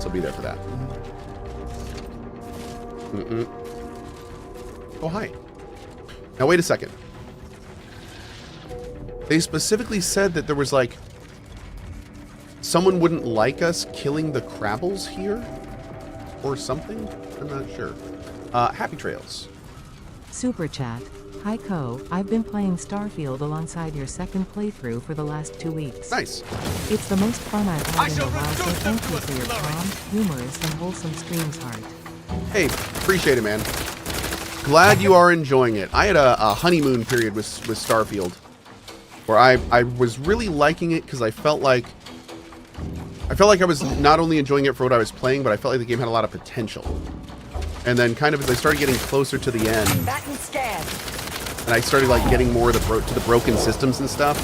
So be there for that. Oh, hi. Now, wait a second. They specifically said that there was, like, someone wouldn't like us killing the Crabbles here? Or something? I'm not sure. Happy trails. Super chat. Hi Cohh, I've been playing Starfield alongside your second playthrough for the last 2 weeks. Nice. It's the most fun I've had in a while, so thank you for your calm, humorous, and wholesome streams, Heart. Hey, appreciate it, man. Glad you are enjoying it. I had a honeymoon period with Starfield, where I was really liking it because I felt like I was not only enjoying it for what I was playing, but I felt like the game had a lot of potential. And then kind of as I started getting closer to the end, and I started like getting more to the broken systems and stuff.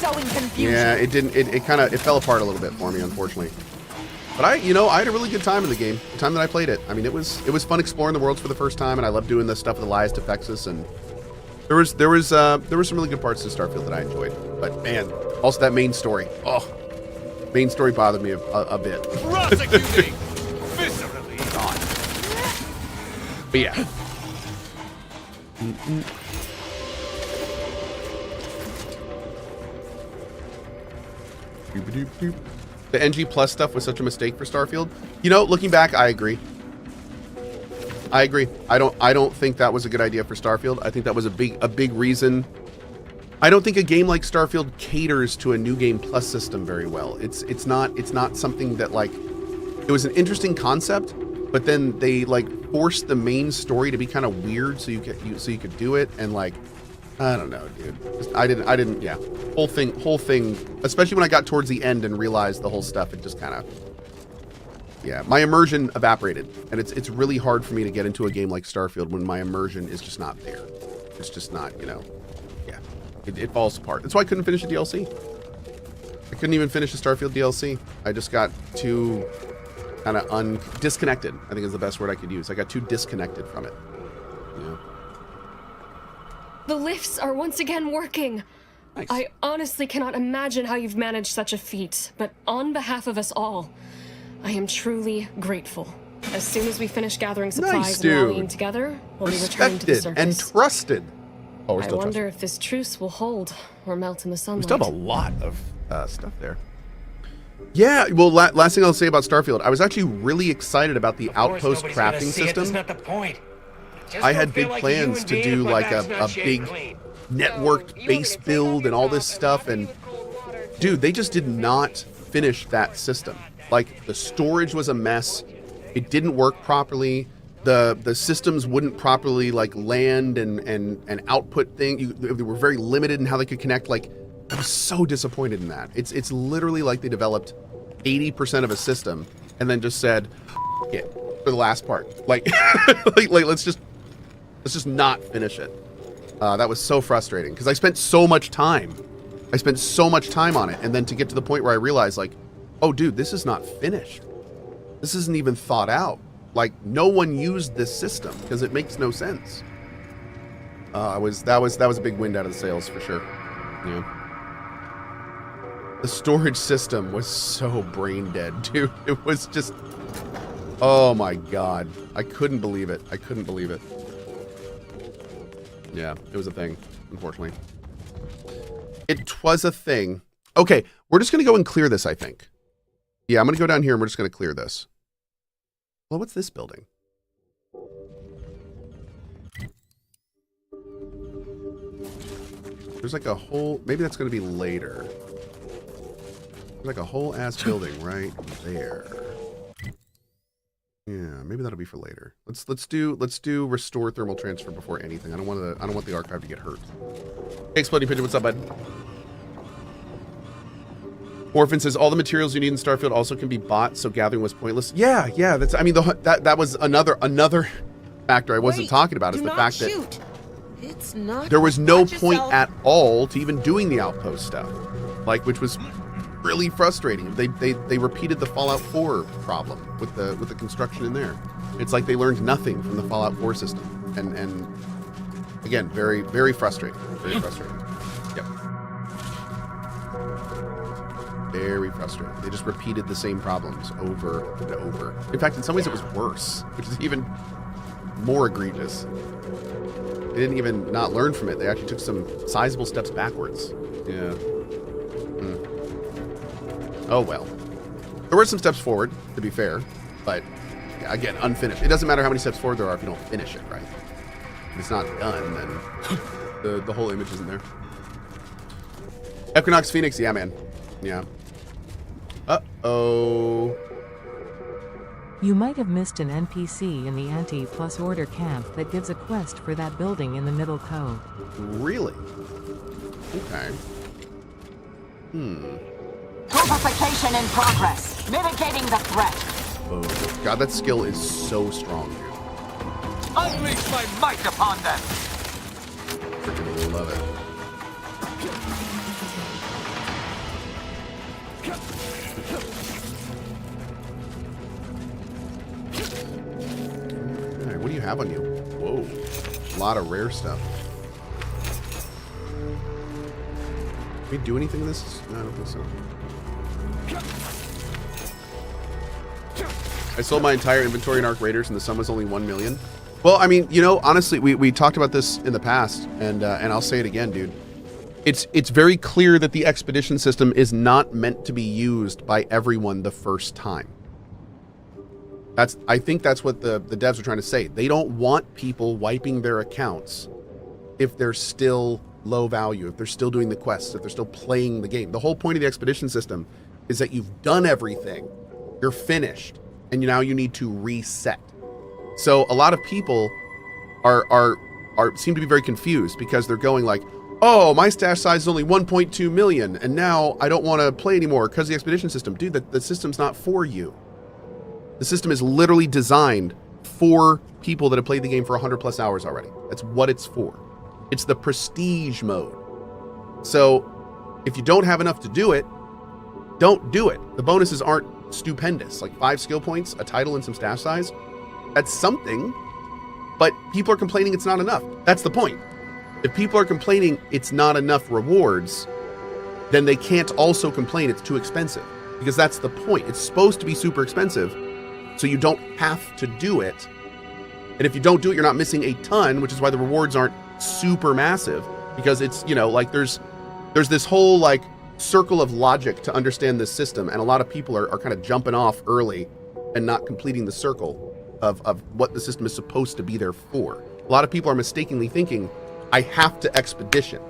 Sowing confusion. Yeah, it fell apart a little bit for me, unfortunately. But I had a really good time in the game. The time that I played it. I mean, it was fun exploring the worlds for the first time, and I loved doing the stuff with Elias Defexus, and there was some really good parts to Starfield that I enjoyed. But man, also that main story. Oh, main story bothered me a bit. Prosecuting! Viscerally not. But yeah. The NG Plus stuff was such a mistake for Starfield. You know, looking back, I agree. I don't think that was a good idea for Starfield. I think that was a big reason. I don't think a game like Starfield caters to a new game plus system very well. It's not something that, like, it was an interesting concept, but then they like forced the main story to be kind of weird so you could do it, and like, I don't know, dude. I didn't. Yeah, whole thing. Especially when I got towards the end and realized the whole stuff, it just kind of, yeah, my immersion evaporated, and it's really hard for me to get into a game like Starfield when my immersion is just not there. It's just not, you know, yeah, it falls apart. That's why I couldn't finish the DLC. I couldn't even finish the Starfield DLC. I just got too kind of disconnected, I think is the best word I could use. I got too disconnected from it. Yeah. The lifts are once again working. Nice. I honestly cannot imagine how you've managed such a feat, but on behalf of us all, I am truly grateful. As soon as we finish gathering supplies Nice, and rallying together, we'll be returning to the Respected surface. and trusted. Oh, we're I still wonder trusted. if this truce will hold or melt in the We sunlight. still have a lot of stuff there. Yeah, well, last thing I'll say about Starfield, I was actually really excited about the outpost crafting system. That's not the point. I had big plans to do like a big networked base build and all this stuff, and dude, they just did not finish that system. Like, the storage was a mess. It didn't work properly. The systems wouldn't properly like land and output thing. They were very limited in how they could connect. Like, I was so disappointed in that. It's literally like they developed 80% of a system and then just said, F it for the last part. Like, like let's just not finish it. That was so frustrating because I spent so much time. On it, and then to get to the point where I realized, like, oh, dude, this is not finished. This isn't even thought out. Like, no one used this system because it makes no sense. That was a big wind out of the sails for sure. Yeah. The storage system was so brain dead, dude. It was just, oh my God. I couldn't believe it. Yeah, it was a thing, unfortunately. It was a thing. Okay, we're just going to go and clear this, I think. Yeah, I'm going to go down here and we're just going to clear this. Well, what's this building? There's like a whole, maybe that's going to be later. There's like a whole ass building right there. Yeah, maybe that'll be for later. Let's do restore thermal transfer before anything. I don't want the archive to get hurt. Hey, Exploding Pigeon, what's up, bud? Orphan says all the materials you need in Starfield also can be bought, so gathering was pointless. Yeah, that's. I mean, that was another factor I wasn't talking about, is the fact that It's not. there was no point at all to even doing the outpost stuff, like, which was really frustrating. They repeated the Fallout 4 problem with the construction in there. It's like they learned nothing from the Fallout 4 system, and again, very, very frustrating. Very frustrating. Yep. Very frustrating. They just repeated the same problems over and over. In fact, in some ways it was worse, which is even more egregious. They didn't even not learn from it. They actually took some sizable steps backwards. Yeah. Oh well. There were some steps forward, to be fair, but yeah, again, unfinished. It doesn't matter how many steps forward there are if you don't finish it, right? If it's not done, then the whole image isn't there. Equinox Phoenix, yeah, man. Yeah. Uh-oh. You might have missed an NPC in the Anti-Plus Order camp that gives a quest for that building in the middle Cohh. Really? Okay. Purification in progress. Mitigating the threat. Oh, God, that skill is so strong, dude. Unleash my might upon them! Freaking love it. Alright, what do you have on you? Whoa. A lot of rare stuff. Can we do anything in this? No, I don't think so. I sold my entire inventory in Arc Raiders and the sum was only 1 million. Well, I mean, you know, honestly, we talked about this in the past, and I'll say it again, dude. It's very clear that the expedition system is not meant to be used by everyone the first time. I think that's what the devs are trying to say. They don't want people wiping their accounts if they're still low value, if they're still doing the quests, if they're still playing the game. The whole point of the expedition system is that you've done everything, you're finished, and now you need to reset. So a lot of people seem to be very confused because they're going like, oh, my stash size is only 1.2 million, and now I don't want to play anymore because of the expedition system. Dude, the system's not for you. The system is literally designed for people that have played the game for 100+ hours already. That's what it's for. It's the prestige mode. So if you don't have enough to do it, don't do it. The bonuses aren't stupendous. Like 5 skill points, a title, and some stash size. That's something, but people are complaining it's not enough. That's the point. If people are complaining it's not enough rewards, then they can't also complain it's too expensive, because that's the point. It's supposed to be super expensive, so you don't have to do it. And if you don't do it, you're not missing a ton, which is why the rewards aren't super massive, because it's, you know, like there's this whole like circle of logic to understand this system, and a lot of people are kind of jumping off early and not completing the circle of what the system is supposed to be there for. A lot of people are mistakenly thinking, I have to expedition.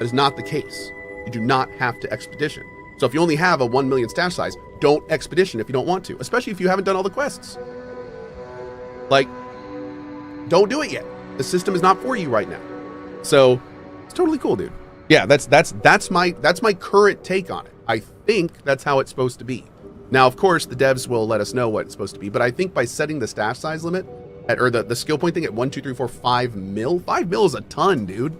That is not the case. You do not have to expedition. So if you only have a 1 million stash size, don't expedition if you don't want to, especially if you haven't done all the quests. Like, don't do it yet. The system is not for you right now. So it's totally cool, dude. Yeah, that's my current take on it. I think that's how it's supposed to be. Now, of course, the devs will let us know what it's supposed to be, but I think by setting the stash size limit at, or the skill point thing at 1, 2, 3, 4, 5 mil, 5 mil is a ton, dude.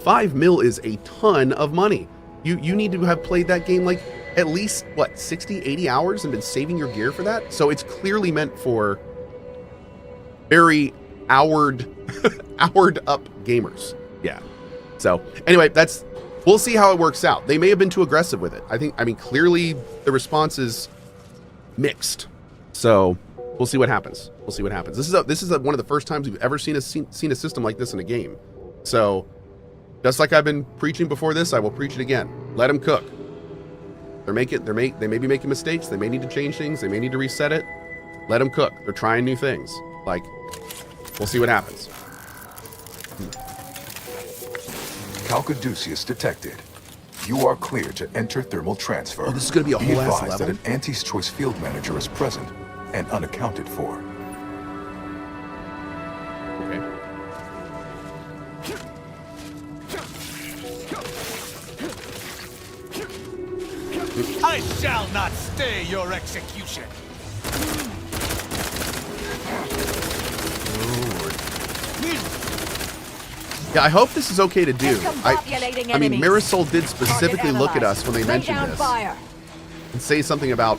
5 mil is a ton of money. You need to have played that game like at least, what, 60, 80 hours and been saving your gear for that? So it's clearly meant for very houred up gamers. Yeah. So anyway, we'll see how it works out. They may have been too aggressive with it. I mean, clearly the response is mixed. So we'll see what happens. We'll see what happens. This is one of the first times we've ever seen a system like this in a game. So just like I've been preaching before this, I will preach it again. Let them cook. They may be making mistakes. They may need to change things. They may need to reset it. Let them cook. They're trying new things. Like, we'll see what happens. Calcaduceus detected. You are clear to enter thermal transfer. Oh, this is going to be a whole ass level? That an Anti's Choice field manager is present and unaccounted for. Okay. I shall not stay your execution. Yeah, I hope this is okay to do. I mean, enemies. Marisol did specifically look at us when they Lay mentioned down this fire. and say something about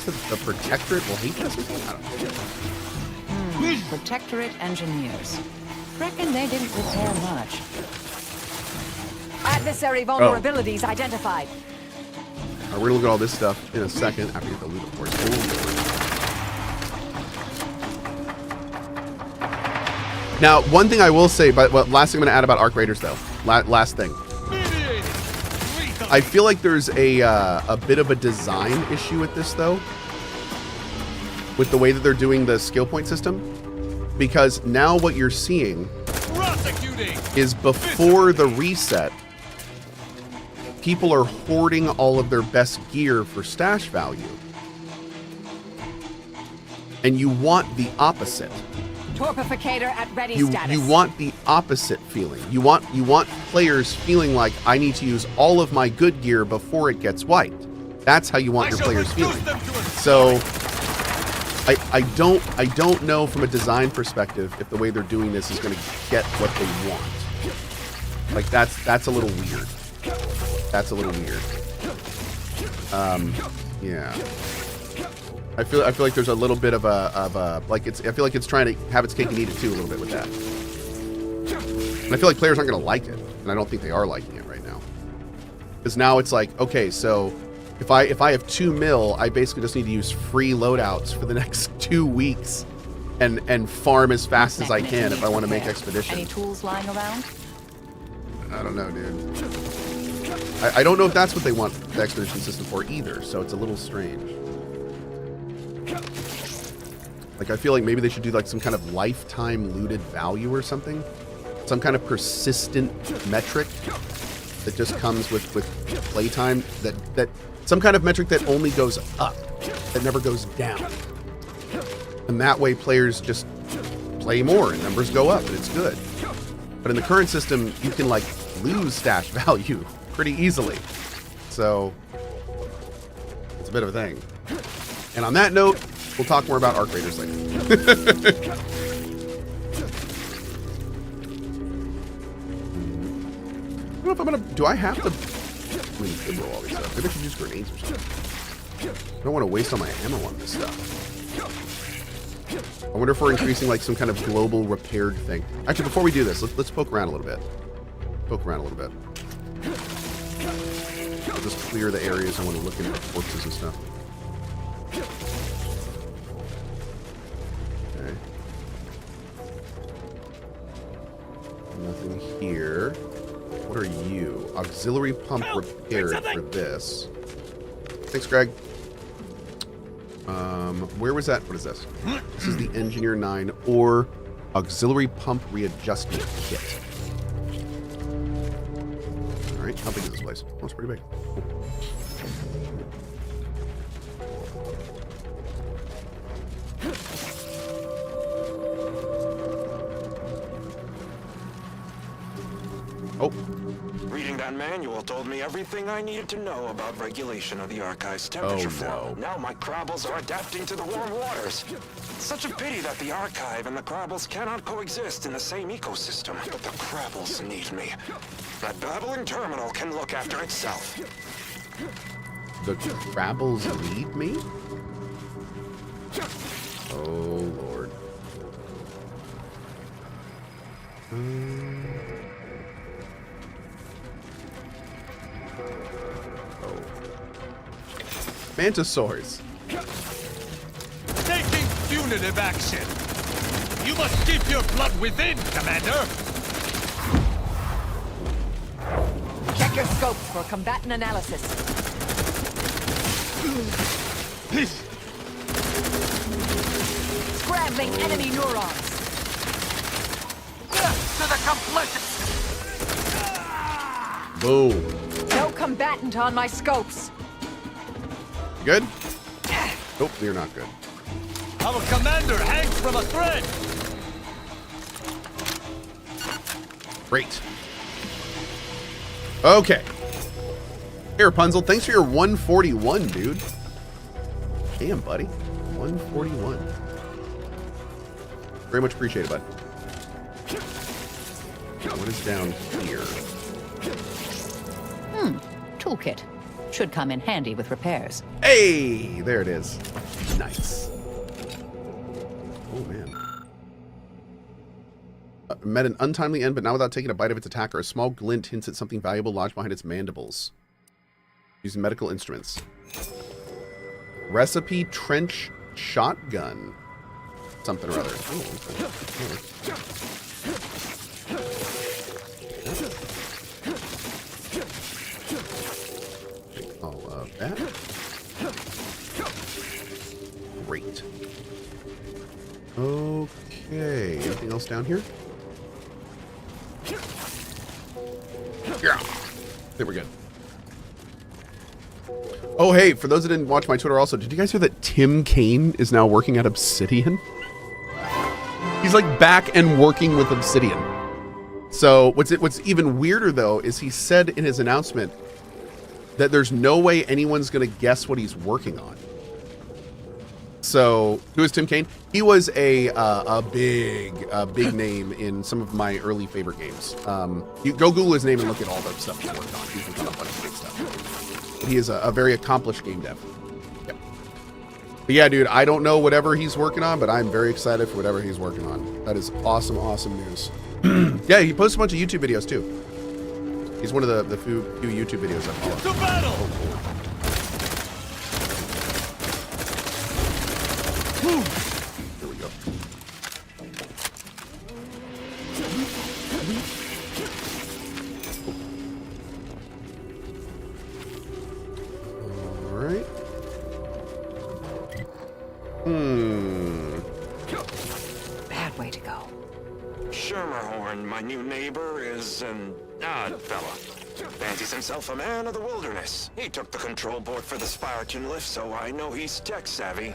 the Protectorate will hate us or something. I don't know. Protectorate engineers. Reckon they didn't repair much. Adversary vulnerabilities identified. We're gonna look at all this stuff in a second after you get the loot, of course. Now, one thing I will say, but last thing I'm gonna add about Arc Raiders, though. Last thing. I feel like there's a bit of a design issue with this, though, with the way that they're doing the skill point system, because now what you're seeing is before the reset, people are hoarding all of their best gear for stash value. And you want the opposite. Torpificator at ready status. You want the opposite feeling. You want players feeling like, I need to use all of my good gear before it gets wiped. That's how you want your players feeling. So I don't know from a design perspective if the way they're doing this is going to get what they want. Like that's a little weird. That's a little weird. Yeah. I feel like there's a little bit of a like I feel like it's trying to have its cake and eat it too a little bit with that. And I feel like players aren't going to like it, and I don't think they are liking it right now. Because now it's like, okay, so if I have 2 mil, I basically just need to use free loadouts for the next 2 weeks and farm as fast as I can if I want to make expedition. Any tools lying around? I don't know, dude. I don't know if that's what they want the expedition system for either, so it's a little strange. Like, I feel like maybe they should do like some kind of lifetime looted value or something. Some kind of persistent metric that just comes with playtime. That some kind of metric that only goes up, that never goes down. And that way players just play more and numbers go up and it's good. But in the current system, you can like lose stash value pretty easily. So it's a bit of a thing. And on that note, we'll talk more about Arc Raiders later. I don't know if I'm gonna. Do I have to? I mean, could roll all these stuff. Maybe I should use grenades or something. I don't want to waste all my ammo on this stuff. I wonder if we're increasing like some kind of global repaired thing. Actually, before we do this, let's poke around a little bit. Poke around a little bit. I'll just clear the areas I want to look into the corpses and stuff. Okay. Nothing here. What are you? Auxiliary pump repaired for this. Thanks, Greg. Where was that? What is this? This is the Engineer 9 or Auxiliary Pump Readjustment Kit. Alright, how big is this place? Oh, it's pretty big. Oh. Reading that manual told me everything I needed to know about regulation of the Archive's temperature flow. Now my Crabbles are adapting to the warm waters. It's such a pity that the Archive and the Crabbles cannot coexist in the same ecosystem. But the Crabbles need me. That babbling terminal can look after itself. The Crabbles need me? Oh, Lord. Mantisaurs. Taking punitive action. You must keep your blood within, Commander. Check your scopes for combatant analysis. Scrambling enemy neurons. To the completion. Boom. No combatant on my scopes. You good? Nope, you're not good. Our commander hangs from a thread. Great. Okay. Hey, Rapunzel, thanks for your 141, dude. Damn, buddy. 141. Very much appreciated, bud. What is down here? Toolkit. Should come in handy with repairs. Hey, there it is. Nice. Oh, man. Met an untimely end, but not without taking a bite of its attacker. A small glint hints at something valuable lodged behind its mandibles. Using medical instruments. Recipe trench shotgun. Something or other. Take all of that. Great. Okay. Anything else down here? Yeah. I think we're good. Oh, hey, for those that didn't watch my Twitter also, did you guys hear that Tim Kaine is now working at Obsidian? He's like back and working with Obsidian. So what's even weirder though is he said in his announcement that there's no way anyone's going to guess what he's working on. So who is Tim Kaine? He was a big name in some of my early favorite games. You go Google his name and look at all the stuff he worked on. He's done a bunch of big stuff. He is a very accomplished game dev. Yep. But yeah, dude, I don't know whatever he's working on, but I'm very excited for whatever he's working on. That is awesome, awesome news. Yeah, he posts a bunch of YouTube videos too. He's one of the few YouTube videos I follow. To battle! Here we go. All right. Bad way to go. Schermerhorn, my new neighbor, is an odd fella. Fancies himself a man of the wilderness. He took the control board for the Spiraton lift, so I know he's tech savvy.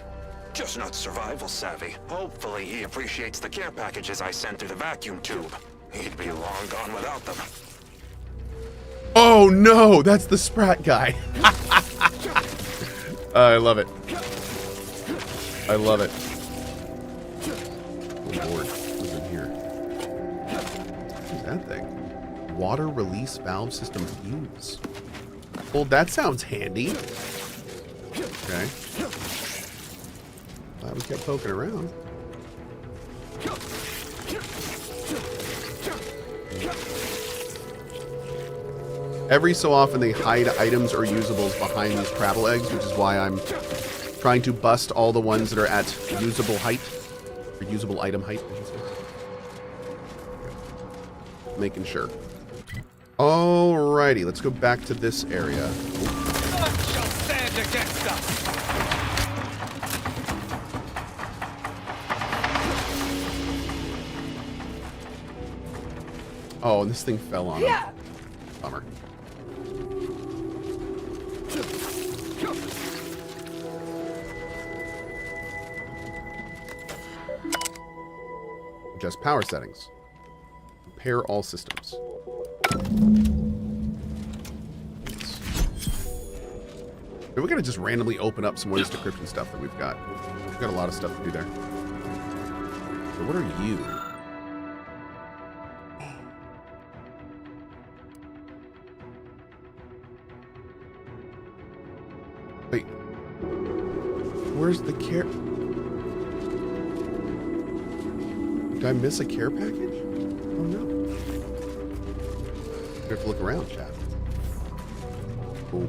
Just not survival savvy. Hopefully he appreciates the care packages I sent through the vacuum tube. He'd be long gone without them. Oh no, that's the Sprat guy. I love it. I love it. Oh Lord, what's in here? What's that thing? Water release valve system fuse. Well, that sounds handy. Okay. Glad we kept poking around. Every so often they hide items or usables behind these Crabble eggs, which is why I'm trying to bust all the ones that are at usable height. Or usable item height, I should say. Making sure. Alrighty, let's go back to this area. None shall stand against us! Oh, and this thing fell on him. Bummer. Adjust power settings. Repair all systems. Maybe we're gonna just randomly open up some ways decryption stuff that we've got. We've got a lot of stuff to do there. So what are you? Wait. Where's the care? Did I miss a care package? Oh no. We have to look around, chat. Cool.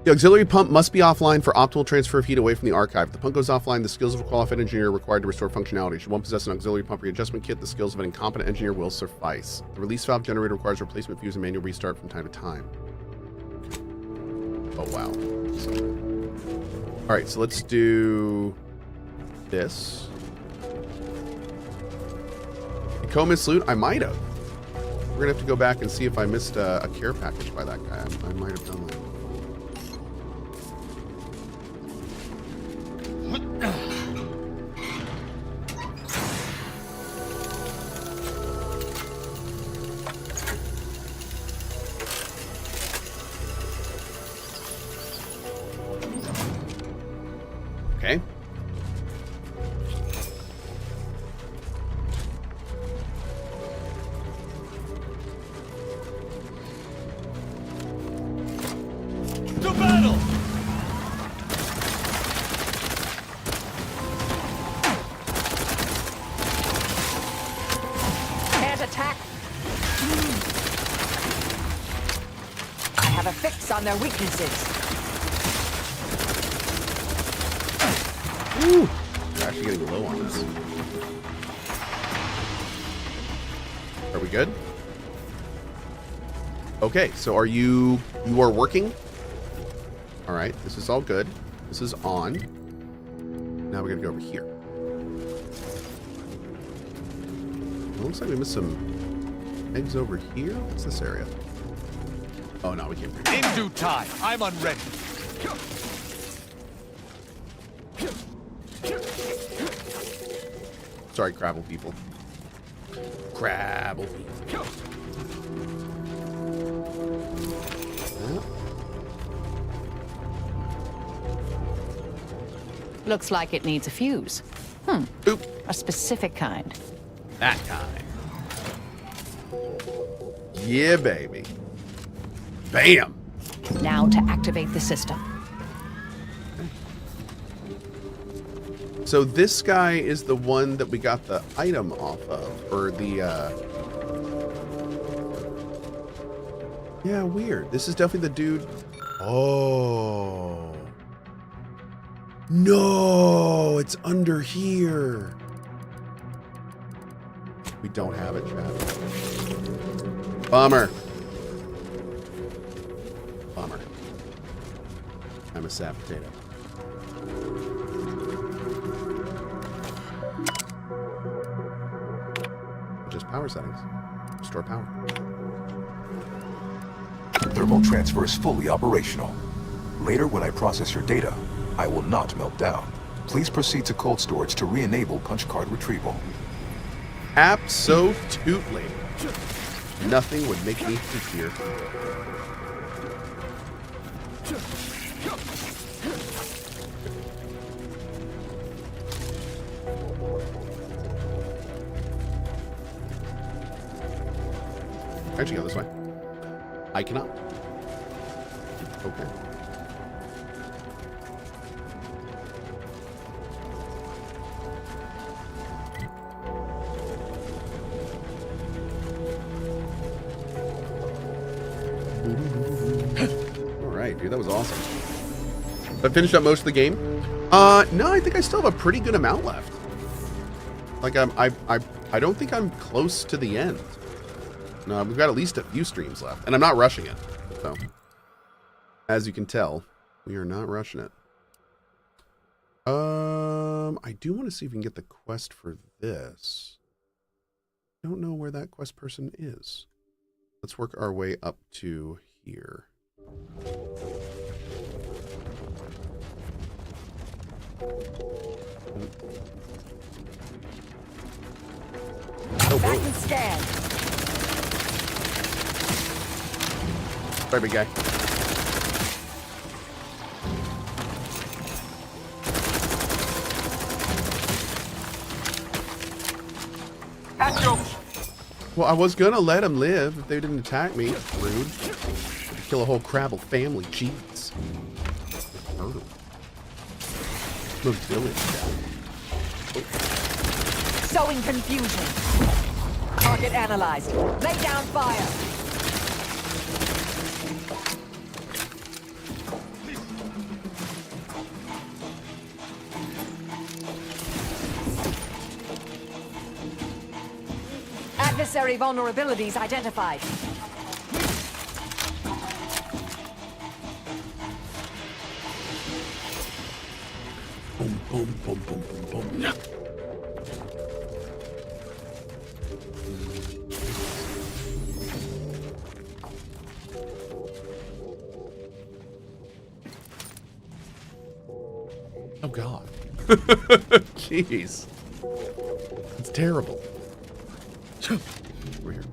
The auxiliary pump must be offline for optimal transfer of heat away from the archive. If the pump goes offline, the skills of a qualified engineer are required to restore functionality. Should one possess an auxiliary pump readjustment kit, the skills of an incompetent engineer will suffice. The release valve generator requires replacement fuse and manual restart from time to time. Oh, wow. All right, so let's do this. The Cohh missed loot? I might have. We're going to have to go back and see if I missed a care package by that guy. I might have done that. Okay. To battle! focus on their weaknesses. Woo! We're actually getting low on this. Are we good? Okay, so are you are working? All right, this is all good. This is on. Now we're gonna go over here. It looks like we missed some eggs over here. What's this area? Oh no, we can't bring it. In due time, I'm unready. Sorry, Crabble people. Crabble people. Looks like it needs a fuse. Oop. A specific kind. That kind. Yeah, baby. Bam. Now to activate the system. So this guy is the one that we got the item off of, or the, yeah, weird. This is definitely the dude. Oh. No, it's under here. We don't have it, chat. Bummer. Bummer. I'm a sad potato. Just power settings. Restore power. Thermal transfer is fully operational. Later, when I process your data, I will not melt down. Please proceed to cold storage to re-enable punch card retrieval. Absolutely. Nothing would make me happier. Actually, go this way. I cannot. Okay. Alright, dude, that was awesome. I finished up most of the game. No, I think I still have a pretty good amount left. Like I don't think I'm close to the end. No, we've got at least a few streams left, and I'm not rushing it. So, as you can tell, we are not rushing it. I do want to see if we can get the quest for this. Don't know where that quest person is. Let's work our way up to here. Oh, Back and scan. Sorry, big guy. Well, I was gonna let him live if they didn't attack me. Rude. Kill a whole Crabble family. Jeez. Murder. No village down. Oh. Sowing confusion. Target analyzed. Lay down fire. Adversary vulnerabilities identified. Boom, boom, boom, boom, boom, boom. Yeah. Oh, God. Jeez. It's terrible. Over here.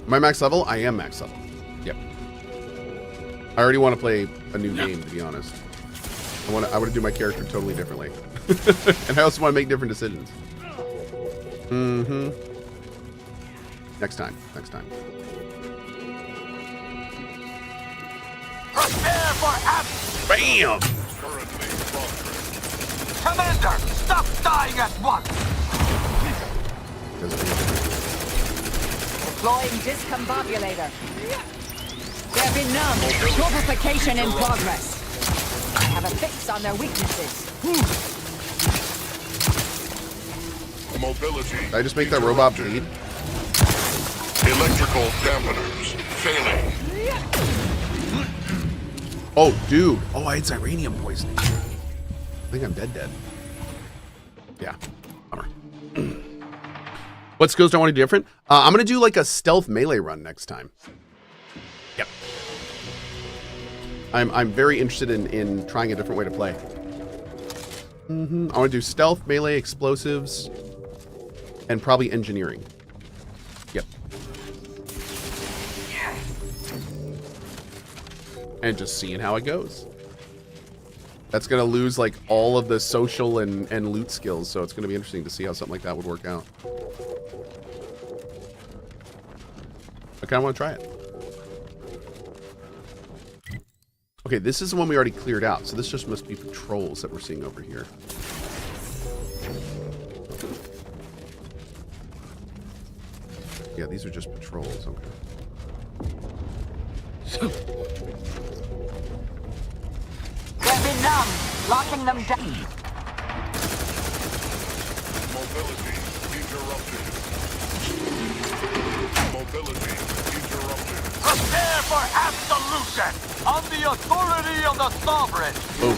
Am I max level? I am max level. Yep. I already want to play a new game, to be honest. I want to do my character totally differently. And I also want to make different decisions. Mm-hmm. Next time. Next time. Prepare for action! Bam! Commander, stop dying at once! Deploying discombobulator. They're benumbed. Torpification in progress. I have a fix on their weaknesses. Mobility. Did I just make that robot bleed? Electrical dampeners failing. Oh, dude. Oh, I had Zyranium poisoning. I think I'm dead. Yeah. Bummer. What skills do I want to do different? I'm going to do like a stealth melee run next time. Yep. I'm very interested in trying a different way to play. I want to do stealth, melee, explosives, and probably engineering. Yep. And just seeing how it goes. That's going to lose like all of the social and loot skills, so it's going to be interesting to see how something like that would work out. I kind of want to try it. Okay, this is the one we already cleared out, so this just must be patrols that we're seeing over here. Yeah, these are just patrols, okay. They're benumbed. Locking them down. Mobility interrupted. Mobility interrupted. Prepare for absolution on the authority of the sovereign. Oh.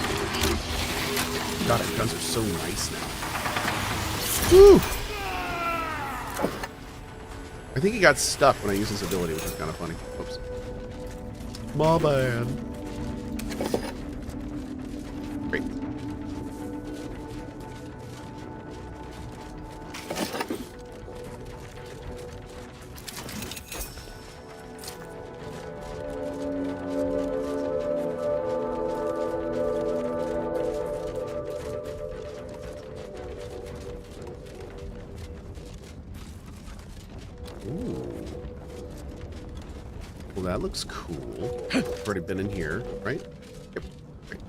God, our guns are so nice now. Woo! I think he got stuck when I used his ability, which is kind of funny. Oops. My bad. Great. Well, that looks cool. I've already been in here, right? Yep. Great.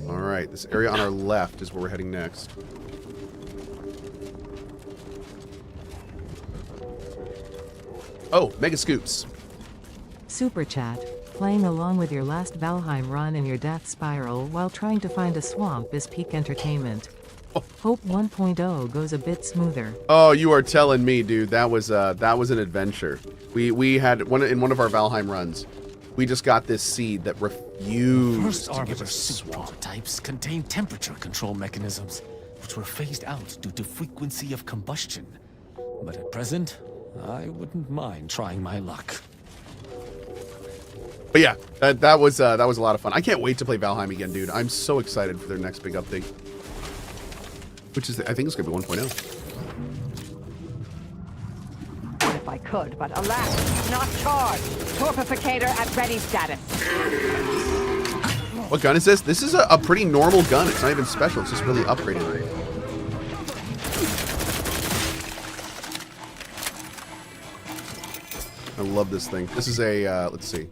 All right, this area on our left is where we're heading next. Oh, mega scoops. Super chat. Playing along with your last Valheim run in your death spiral while trying to find a swamp is peak entertainment. Hope 1.0 goes a bit smoother. Oh, you are telling me, dude. That was an adventure. We had in one of our Valheim runs. We just got this seed that refused First to give Arbiter us a suit swamp. prototypes contain temperature control mechanisms, which were phased out due to frequency of combustion. But at present, I wouldn't mind trying my luck. But yeah, that was a lot of fun. I can't wait to play Valheim again, dude. I'm so excited for their next big update. Which is, I think it's going to be 1.0. If I could, but alas, not charged. Torpificator at ready status. What gun is this? This is a pretty normal gun. It's not even special. It's just really upgraded. I love this thing. This is a, let's see.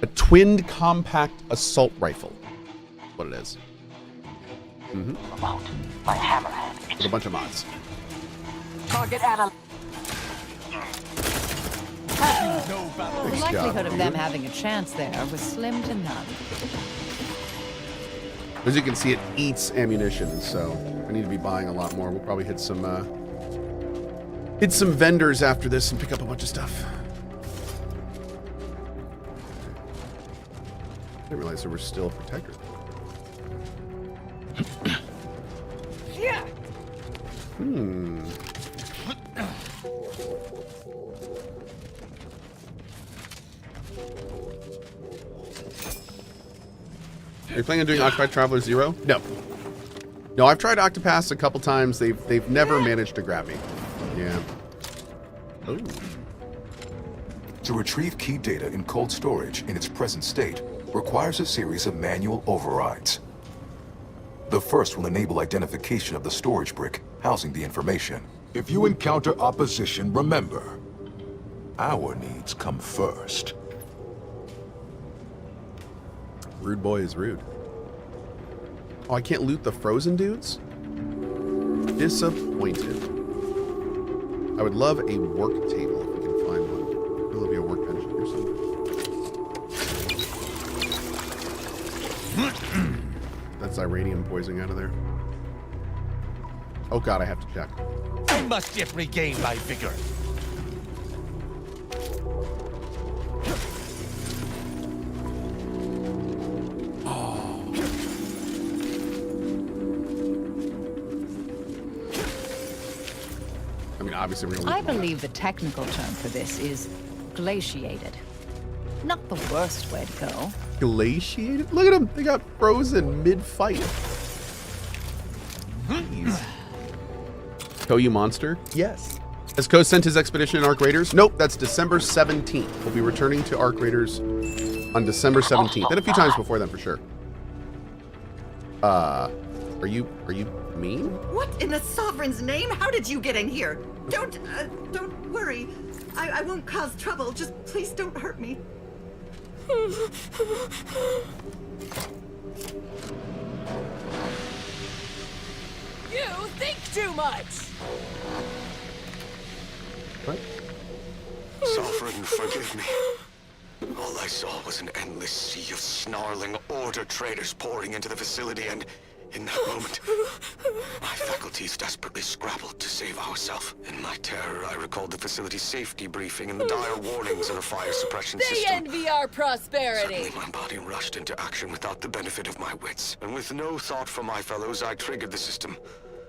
A twinned compact assault rifle. That's what it is. Mm-hmm. With a bunch of mods. Target analyzed. The likelihood of them having a chance there was slim to none. As you can see, it eats ammunition, so I need to be buying a lot more. We'll probably hit some vendors after this and pick up a bunch of stuff. I didn't realize there were still protectors. Are you planning on doing Octopath Traveler 0? No. No, I've tried Octopath a couple times. They've never managed to grab me. Yeah. Oh. To retrieve key data in cold storage in its present state requires a series of manual overrides. The first will enable identification of the storage brick housing the information. If you encounter opposition, remember, our needs come first. Rude boy is rude. Oh, I can't loot the frozen dudes? Disappointed. I would love a work table if we can find one. There'll be a workbench here somewhere. That's iranium poisoning out of there. Oh god, I have to check. I must yet regain my vigor. I mean, obviously we're gonna I believe the technical term for this is glaciated. Not the worst way to go. glaciated. Look at them. They got frozen mid-fight. Jeez. Cohh, you monster? Yes. Has Cohh sent his expedition in Arc Raiders? Nope, that's December 17th. We'll be returning to Arc Raiders on December 17th. And a few times before then, for sure. Are you mean? What in the Sovereign's name? How did you get in here? Don't worry. I won't cause trouble. Just please don't hurt me. You think too much! What? Sovereign, forgive me. All I saw was an endless sea of snarling Order traders pouring into the facility, and in that moment, my faculties desperately scrabbled to save ourselves. In my terror, I recalled the facility's safety briefing and the dire warnings of a fire suppression system. They envy our prosperity! Suddenly, my body rushed into action without the benefit of my wits. And with no thought for my fellows, I triggered the system,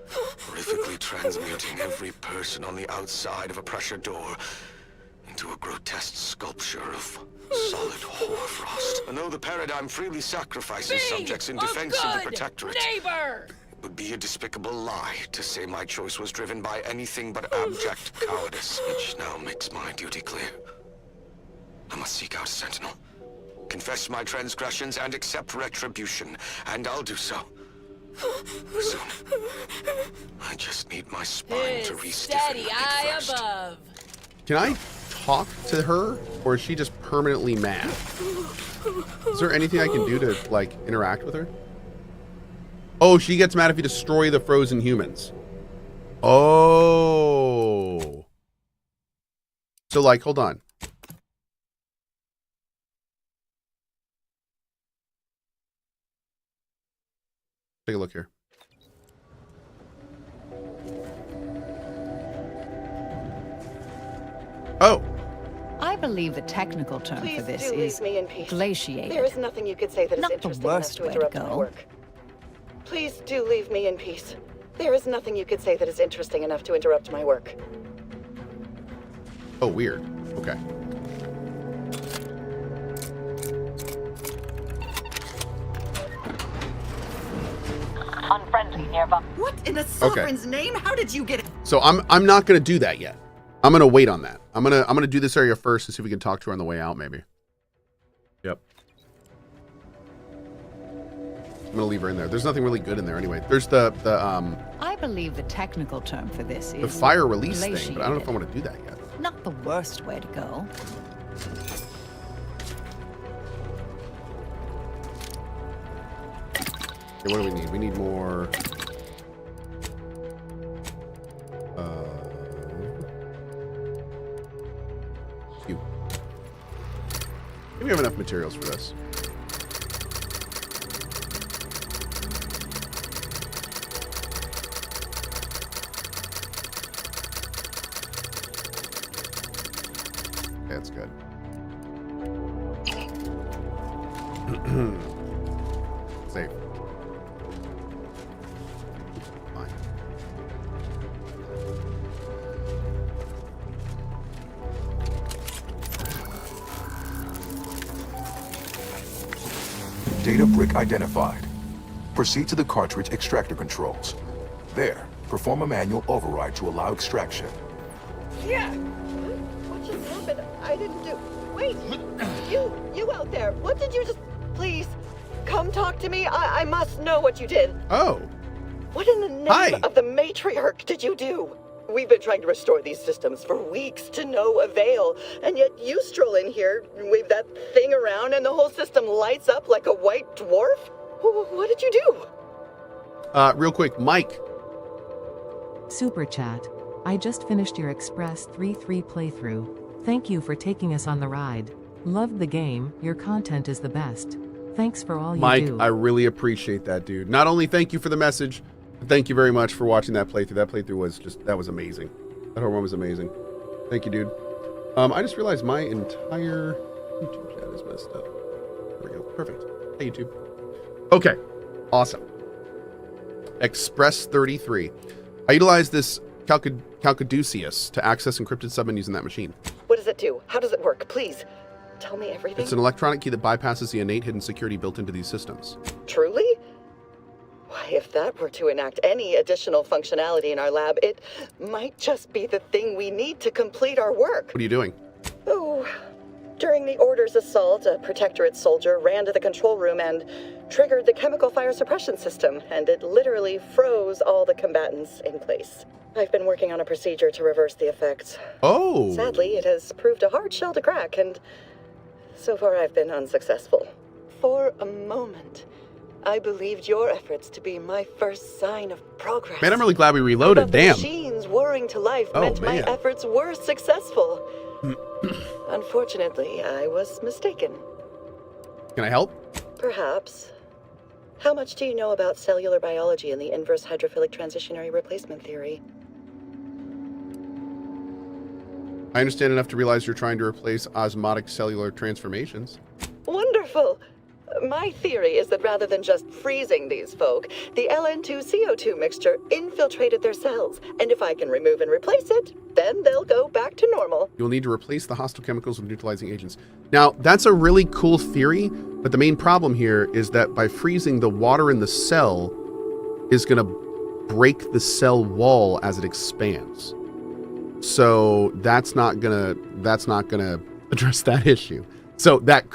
horrifically transmuting every person on the outside of a pressure door into a grotesque sculpture of solid hoarfrost. And though the paradigm freely sacrifices subjects in defense of the Protectorate, neighbor! it would be a despicable lie to say my choice was driven by anything but abject cowardice, which now makes my duty clear. I must seek out a sentinel, confess my transgressions, and accept retribution, and I'll do so. Soon. I just need my spine to re-stiffen steady eye first. above. Can I talk to her, or is she just permanently mad? Is there anything I can do to, like, interact with her? Oh, she gets mad if you destroy the frozen humans. Oh. So, like, hold on. Take a look here. Oh. I believe the technical term for this is me in peace. glaciated. There is nothing you could say that is Not the interesting enough worst to way to interrupt my go. work. Please do leave me in peace. There is nothing you could say that is interesting enough to interrupt my work. Oh, weird. Okay. Unfriendly nearby. What in the Sovereign's name? How did you get it? So I'm not gonna do that yet. I'm gonna wait on that. I'm gonna do this area first and see if we can talk to her on the way out, maybe. Yep. I'm gonna leave her in there. There's nothing really good in there anyway. There's the I believe the technical term for this is fire release thing, glaciated. but I don't know if I want to do that yet. Not the worst way to go. Okay, what do we need? We need more. You. We have enough materials for this. Okay, that's good. Safe. Fine. Data brick identified. Proceed to the cartridge extractor controls. There, perform a manual override to allow extraction. Yeah. What just happened? I didn't do. Wait. You out there. What did you just? Please, come talk to me. I must know what you did. Oh. What in the name of the matriarch did you do? We've been trying to restore these systems for weeks to no avail, and yet you stroll in here, wave that thing around, and the whole system lights up like a white dwarf? What did you do? Real quick, Mike. Super chat. I just finished your Express 3-3 playthrough. Thank you for taking us on the ride. Loved the game, your content is the best. Thanks for all you do. Mike, I really appreciate that, dude. Not only thank you for the message, but thank you very much for watching that playthrough. That playthrough was just, that was amazing. That whole one was amazing. Thank you, dude. I just realized my entire YouTube chat is messed up. There we go. Perfect. Hey, YouTube. Okay. Awesome. Express 33. I utilized this Calcaduceus to access encrypted submenus in that machine. What does it do? How does it work? Please, tell me everything. It's an electronic key that bypasses the innate hidden security built into these systems. Truly? Why, if that were to enact any additional functionality in our lab, it might just be the thing we need to complete our work. What are you doing? Oh, during the Order's assault, a Protectorate soldier ran to the control room and triggered the chemical fire suppression system, and it literally froze all the combatants in place. I've been working on a procedure to reverse the effects. Oh! Sadly, it has proved a hard shell to crack, and so far I've been unsuccessful. For a moment, I believed your efforts to be my first sign of progress. Man, I'm really glad we reloaded. But Damn. The machines whirring to life meant my efforts were successful. Unfortunately, I was mistaken. Can I help? Perhaps. How much do you know about cellular biology and the inverse hydrophilic transitionary replacement theory? I understand enough to realize you're trying to replace osmotic cellular transformations. Wonderful! My theory is that rather than just freezing these folk, the LN2CO2 mixture infiltrated their cells, and if I can remove and replace it, then they'll go back to normal. You'll need to replace the hostile chemicals with neutralizing agents. Now, that's a really cool theory, but the main problem here is that by freezing, the water in the cell is going to break the cell wall as it expands. So that's not gonna address that issue. So that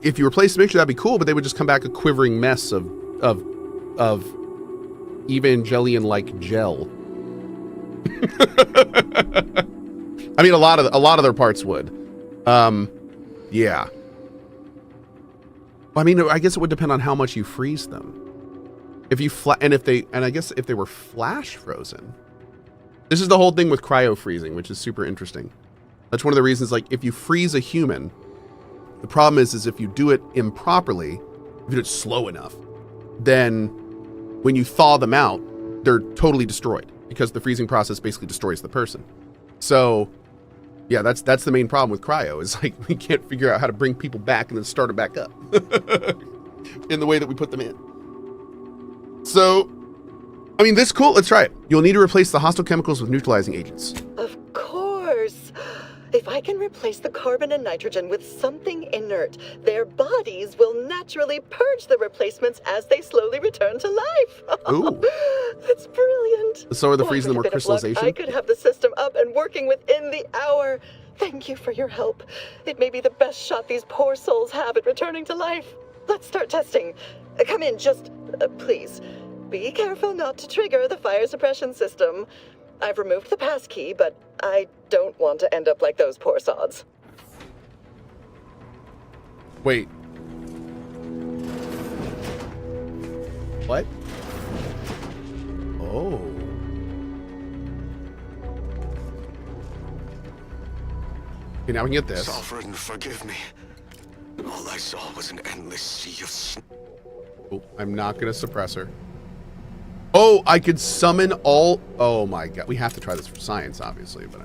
if you replace the mixture, that'd be cool, but they would just come back a quivering mess of Evangelion-like gel. I mean, a lot of their parts would. Yeah. Well, I mean, I guess it would depend on how much you freeze them. If you I guess if they were flash frozen. This is the whole thing with cryo freezing, which is super interesting. That's one of the reasons, like, if you freeze a human, the problem is if you do it improperly, if you do it slow enough, then when you thaw them out, they're totally destroyed because the freezing process basically destroys the person. So, yeah, that's the main problem with cryo is like we can't figure out how to bring people back and then start them back up in the way that we put them in. So, I mean, this is cool. Let's try it. You'll need to replace the hostile chemicals with neutralizing agents. Of course. If I can replace the carbon and nitrogen with something inert, their bodies will naturally purge the replacements as they slowly return to life. Ooh. That's brilliant. So are the freezing them more crystallization? I could have the system up and working within the hour. Thank you for your help. It may be the best shot these poor souls have at returning to life. Let's start testing. Come in, just please. Be careful not to trigger the fire suppression system. I've removed the passkey, but I don't want to end up like those poor sods. Wait. What? Oh. Okay, now we can get this. Sovereign, forgive me. All I saw was an endless sea of... Oh, I'm not going to suppress her. Oh, I could summon all... Oh my god. We have to try this for science, obviously, but